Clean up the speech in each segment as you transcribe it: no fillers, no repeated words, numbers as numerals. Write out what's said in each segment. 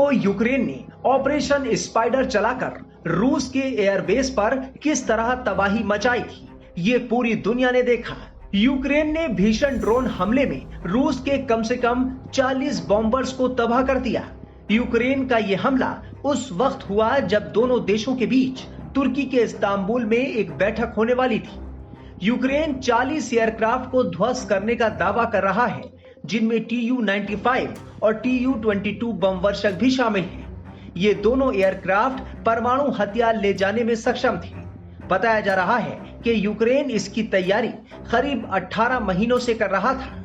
को यूक्रेन ने operation spider चलाकर रूस के एयरबेस पर किस तरह तबाही मचाई थी, ये पूरी दुनिया ने देखा। यूक्रेन ने भीषण ड्रोन हमले में रूस के कम से कम 40 बॉम्बर्स को तबाह कर दिया। यूक्रेन का यह हमला उस वक्त हुआ जब दोनों देशों के बीच तुर्की के इस्तांबुल में एक बैठक होने वाली थी। यूक्रेन 40 एयरक्राफ्ट को ध्वस्त करने का दावा कर रहा है, जिनमें Tu-95 और Tu-22 बम वर्षक भी शामिल हैं। ये दोनों एयरक्राफ्ट परमाणु हथियार ले जाने में सक्षम थे। बताया जा रहा है कि यूक्रेन इसकी तैयारी करीब 18 महीनों से कर रहा था।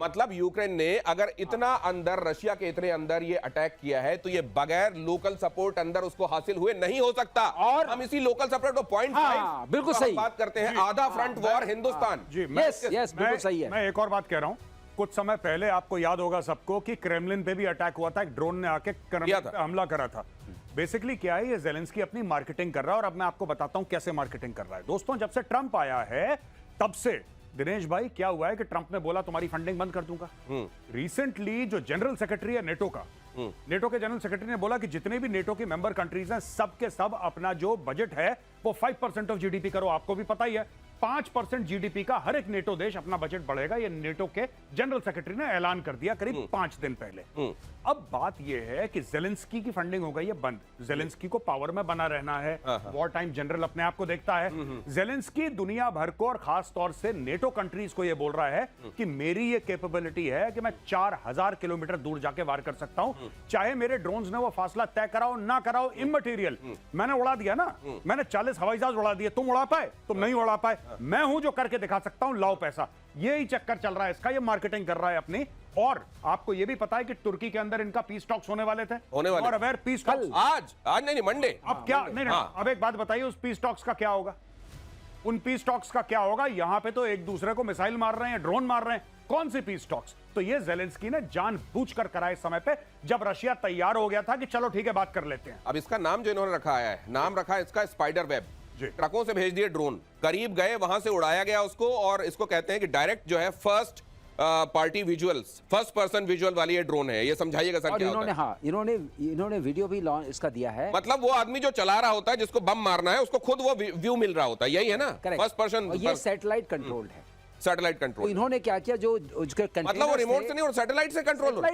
मतलब यूक्रेन ने अगर इतना अंदर, रशिया के इतने अंदर ये अटैक किया है, तो ये बगैर लोकल सपोर्ट अंदर उसको हासिल हुए नहीं हो सकता। और हम इसी लोकल सपोर्ट को पॉइंट बिल्कुल सही बात करते हैं। आधा फ्रंट वॉर हिंदुस्तान। जी, यस बिल्कुल सही है। मैं एक और बात कह रहा हूं। कुछ समय पहले आपको याद होगा सबको कि क्रेमलिन पे भी अटैक हुआ था, एक ड्रोन ने आके हमला करा था। बेसिकली क्या है, ये ज़ेलेंस्की अपनी मार्केटिंग कर रहा है और अब मैं आपको बताता हूं कैसे मार्केटिंग कर रहा है। दोस्तों, जब से ट्रंप आया है तब से दिनेश भाई क्या हुआ है कि ट्रंप ने बोला तुम्हारी फंडिंग बंद कर दूंगा। रिसेंटली जो जनरल सेक्रेटरी है नेटो का, नेटो के जनरल सेक्रेटरी ने बोला कि जितने भी नेटो की मेंबर कंट्रीज हैं सब के सब अपना जो बजट है वो 5% ऑफ जीडीपी करो। आपको भी पता ही है 5% जीडीपी का हर एक नेटो देश अपना बजट बढ़ेगा। ये नेटो के जनरल सेक्रेटरी ने ऐलान कर दिया करीब 5 दिन पहले। अब बात यह है कि ज़ेलेंस्की की फंडिंग हो गई है बंद। ज़ेलेंस्की को पावर में बना रहना है, वॉर टाइम जनरल अपने आप को देखता है। ज़ेलेंस्की दुनिया भर को और खास तौर से नेटो कंट्रीज को यह बोल रहा है कि मेरी ये कैपेबिलिटी है कि मैं 4000 किलोमीटर दूर जाके वार कर सकता हूं, चाहे मेरे ड्रोन्स ने वो फासला तय कराओ ना कराओ, इममटेरियल। मैंने उड़ा दिया ना, मैंने 40 हवाई जहाज उड़ा दिए, तुम उड़ा पाए? तुम नहीं उड़ा पाए। मैं हूं जो करके दिखा सकता हूं, लाओ पैसा। यही चक्कर चल रहा है इसका, ये मार्केटिंग कर रहा है अपनी। और आपको ये भी पता है कि तुर्की के अंदर इनका पीस टॉक्स होने वाले थे, और अवेयर पीस टॉक्स आज नहीं मंडे। अब क्या नहीं, अब एक बात बताइए, उस पीस टॉक्स का क्या होगा? उन पीस टॉक्स का क्या होगा? यहां पे तो एक दूसरे को मिसाइल मार रहे हैं, ड्रोन मार रहे हैं, कौन सी पीस टॉक्स? तो ये ज़ेलेंस्की ने जानबूझकर कराए समय पे, जब रशिया तैयार हो गया था कि चलो ठीक है बात कर लेते हैं। अब इसका नाम जो इन्होंने रखा है, नाम रखा है इसका स्पाइडर वेब। ट्रकों से भेज दिए ड्रोन, करीब गए, वहां से उड़ाया गया उसको, और इसको कहते हैं कि डायरेक्ट जो है first party visuals, first person visual वाली ये ड्रोन है। ये समझाइएगा सर क्या होता है? इन्होंने वीडियो भी लॉन्च इसका दिया है। मतलब वो आदमी जो चला रहा होता है, जिसको बम मारना है, उसको खुद वो व्यू मिल रहा होता है, यही है ना? First person. ये सैटेलाइट कंट्रोल्ड है। Satellite control. इन्होंने क्या किया, जो मतलब वो रिमोट से नहीं और सैटेलाइट से कंट्रोल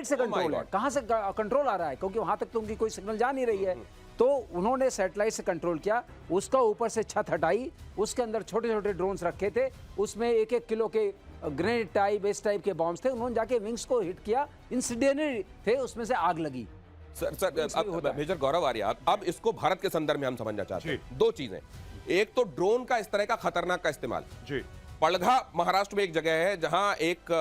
है। कहां से कंट्रोल आ रहा है? क्योंकि वहां तक तो उनकी कोई सिग्नल जा नहीं रही है। तो उन्होंने सैटेलाइट से कंट्रोल किया, उसका ऊपर से छत हटाई, उसके अंदर छोटे छोटे ड्रोन्स रखे थे, उसमें 1-1 किलो के ग्रेनेड टाइप, इस टाइप के बॉम्ब्स थे। उन्होंने जाके विंग्स को हिट किया, इंसिडेंटली थे, उसमें से आग लगी। सर मेजर गौरव आर्या, अब इसको भारत के संदर्भ में हम समझना चाहते हैं। दो चीजें, एक तो ड्रोन का इस तरह का खतरनाक का इस्तेमाल। पड़घा महाराष्ट्र में एक जगह है जहां एक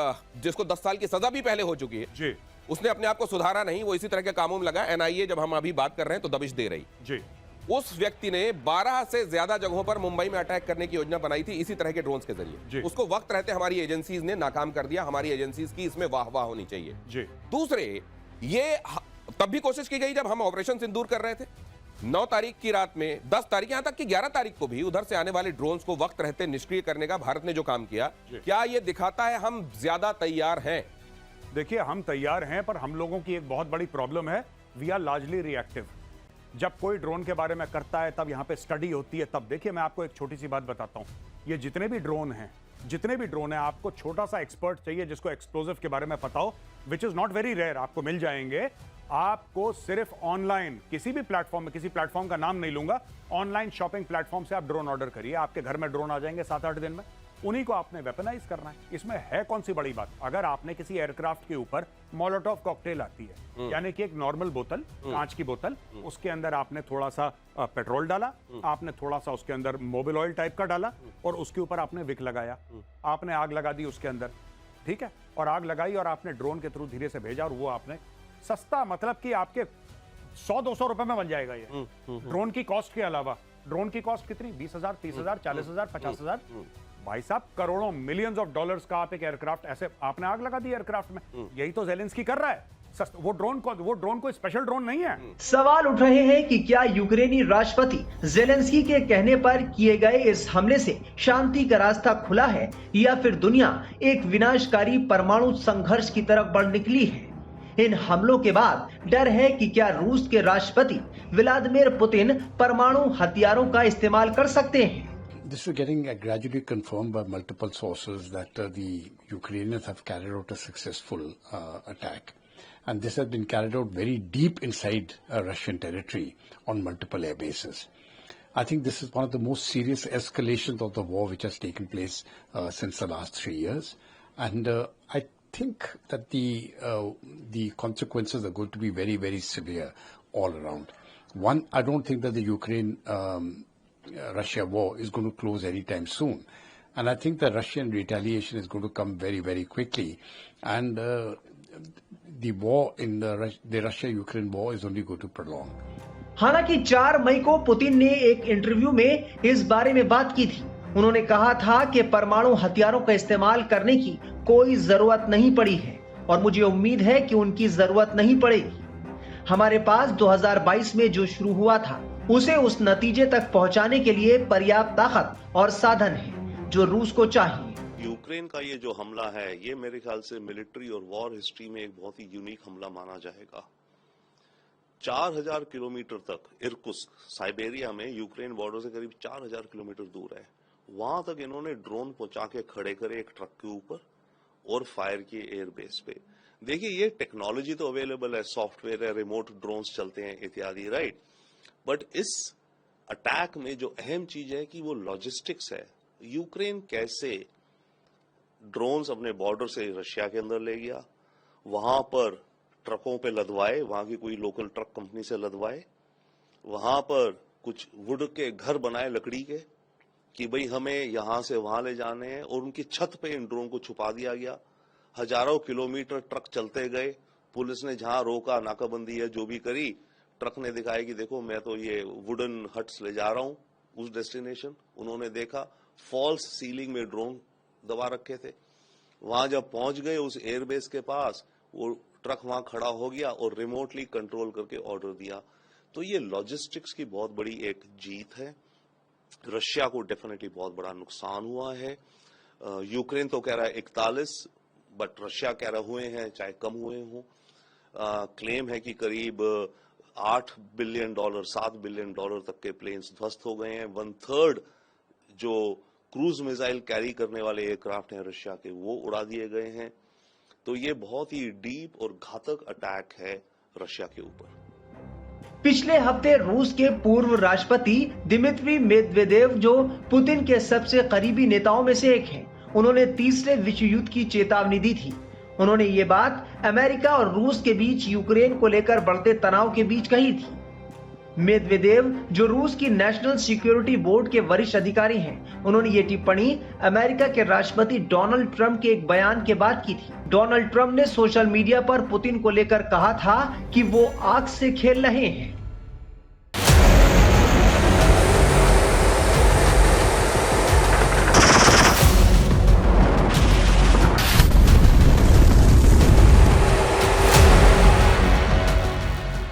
जिसको 10 साल की सजा भी पहले हो चुकी है, उसने अपने आप को सुधारा नहीं, वो इसी तरह के कामों में लगा। एनआईए जब हम अभी बात कर रहे हैं तो दबिश दे रही। उस व्यक्ति ने 12 से ज्यादा जगहों पर मुंबई में अटैक करने की योजना बनाई थी इसी तरह के ड्रोन्स के जरिए। उसको वक्त रहते हमारी एजेंसीज ने नाकाम कर दिया। हमारी एजेंसीज की इसमें वाह होनी चाहिए। दूसरे, ये तब भी कोशिश की गई जब हम ऑपरेशन सिंदूर कर रहे थे 9 तारीख की रात में, 10 तारीख, यहां तक कि 11 तारीख को भी उधर से आने वाले ड्रोन्स को वक्त रहते निष्क्रिय करने का भारत ने जो काम किया, क्या यह दिखाता है हम ज्यादा तैयार हैं? देखिए, हम तैयार हैं, पर हम लोगों की एक बहुत बड़ी प्रॉब्लम है, वी आर लार्जली रिएक्टिव। जब कोई ड्रोन के बारे में करता है तब यहां पे स्टडी होती है, तब देखिए मैं आपको एक छोटी सी बात बताता हूं। ये जितने भी ड्रोन हैं, आपको छोटा सा एक्सपर्ट चाहिए जिसको एक्सप्लोजिव के बारे में पता हो, which is not very rare, आपको मिल जाएंगे। आपको सिर्फ ऑनलाइन किसी भी प्लेटफॉर्म में, किसी प्लेटफॉर्म का नाम नहीं लूंगा, ऑनलाइन शॉपिंग प्लेटफॉर्म से आप ड्रोन ऑर्डर करिए, आपके घर में ड्रोन आ जाएंगे 7-8 दिन में। उन्हीं को आपने वेपनाइज करना है। इसमें है कौन सी बड़ी बात? अगर आपने किसी एयरक्राफ्ट के ऊपर मोलोटोव कॉकटेल आती है, यानी कि एक नॉर्मल बोतल, कांच की बोतल, उसके अंदर आपने थोड़ा सा पेट्रोल डाला, आपने थोड़ा सा उसके अंदर मोबिल ऑयल टाइप का डाला, और उसके ऊपर आपने विक लगाया, आपने आग लगा दी उसके अंदर, ठीक है, और आग लगाई और आपने ड्रोन के थ्रू धीरे से भेजा, और वो आपने सस्ता, मतलब कि आपके 100-200 रुपए में बन जाएगा ये ड्रोन की कॉस्ट के अलावा। ड्रोन की कॉस्ट कितनी? 20,000, 30,000, 40,000, 50,000। भाई साहब, करोड़ों, मिलियंस ऑफ डॉलर्स का आप एक एयरक्राफ्ट, ऐसे आपने आग लगा दी एयरक्राफ्ट में। यही तो ज़ेलेंस्की कर रहा है। वो ड्रोन को स्पेशल ड्रोन नहीं है। सवाल उठ रहे हैं कि क्या यूक्रेनी राष्ट्रपति ज़ेलेंस्की के कहने पर किए गए इस हमले से शांति का रास्ता खुला है, या फिर दुनिया एक विनाशकारी परमाणु संघर्ष की तरफ बढ़ निकली है? इन हमलों के बाद डर है कि क्या रूस के राष्ट्रपति व्लादिमीर पुतिन परमाणु हथियारों का इस्तेमाल कर सकते हैं। This is getting gradually confirmed by multiple sources that the Ukrainians have carried out a successful attack. And this has been carried out very deep inside Russian territory on multiple air bases. I think this is one of the most serious escalations of the war which has taken place since the last 3 years. And I think that the consequences are going to be very, very severe all around. One, I don't think that the Ukraine Russia war is going to close anytime soon. And I think the Russian retaliation is going to come very, very quickly. And the war in the Russia-Ukraine war is only going to prolong. हालांकि 4 मई को Putin ने एक interview में इस बारे में बात की थी। उन्होंने कहा था कि परमाणु हथियारों का इस्तेमाल करने की कोई जरूरत नहीं पड़ी है और मुझे उम्मीद है कि उनकी जरूरत नहीं पड़ेगी। हमारे पास 2022 में जो शुरू हुआ था उसे उस नतीजे तक पहुंचाने के लिए पर्याप्त ताकत और साधन है जो रूस को चाहिए। यूक्रेन का ये जो हमला है ये मेरे ख्याल से मिलिट्री और वॉर हिस्ट्री में एक बहुत ही यूनिक हमला माना जाएगा। 4000 किलोमीटर तक इर्कुत्स्क साइबेरिया में यूक्रेन बॉर्डर से करीब 4000 किलोमीटर दूर है, वहां तक इन्होंने ड्रोन पहुंचा के खड़े करे एक ट्रक के ऊपर और फायर किए एयरबेस पे। देखिए ये टेक्नोलॉजी तो अवेलेबल है, सॉफ्टवेयर है, रिमोट ड्रोन्स चलते हैं इत्यादि, राइट। बट इस अटैक में जो अहम चीज है कि वो लॉजिस्टिक्स है। यूक्रेन कैसे ड्रोन्स अपने बॉर्डर से रशिया के अंदर ले गया, वहां पर ट्रकों पे लदवाए, वहां की कोई लोकल ट्रक कंपनी से लदवाए, वहां पर कुछ वुड के घर बनाए लकड़ी के कि भाई हमें यहां से वहां ले जाने हैं, और उनकी छत पे इन ड्रोन को छुपा दिया गया। हजारों किलोमीटर ट्रक चलते गए, पुलिस ने जहां रोका, नाकाबंदी है जो भी करी, ट्रक ने दिखाया कि देखो मैं तो ये वुडन हट्स ले जा रहा हूं उस डेस्टिनेशन। उन्होंने देखा फॉल्स सीलिंग में ड्रोन दबा रखे थे। वहां जब पहुंच गए उस एयरबेस के पास, वो ट्रक वहां खड़ा हो गया और रिमोटली कंट्रोल करके ऑर्डर दिया। तो ये लॉजिस्टिक्स की बहुत बड़ी एक जीत है। रशिया को डेफिनेटली बहुत बड़ा नुकसान हुआ है। यूक्रेन तो कह रहा है 41, बट रशिया कह रहा हुए हैं चाहे कम हुए हों। क्लेम है कि करीब $8 बिलियन, $7 बिलियन तक के प्लेन्स ध्वस्त हो गए हैं। 1/3 जो क्रूज मिसाइल कैरी करने वाले एयरक्राफ्ट हैं रशिया के, वो उड़ा दिए गए हैं। तो ये बहुत ही डीप और घातक अटैक है रशिया के ऊपर। पिछले हफ्ते रूस के पूर्व राष्ट्रपति दिमित्री मेदवेदेव, जो पुतिन के सबसे करीबी नेताओं में से एक हैं, उन्होंने तीसरे विश्व युद्ध की चेतावनी दी थी। उन्होंने ये बात अमेरिका और रूस के बीच यूक्रेन को लेकर बढ़ते तनाव के बीच कही थी। मेदवेदेव, जो रूस की नेशनल सिक्योरिटी बोर्ड के वरिष्ठ अधिकारी हैं, उन्होंने ये टिप्पणी अमेरिका के राष्ट्रपति डोनाल्ड ट्रंप के एक बयान के बाद की थी। डोनाल्ड ट्रंप ने सोशल मीडिया पर पुतिन को लेकर कहा था कि वो आग से खेल रहे हैं।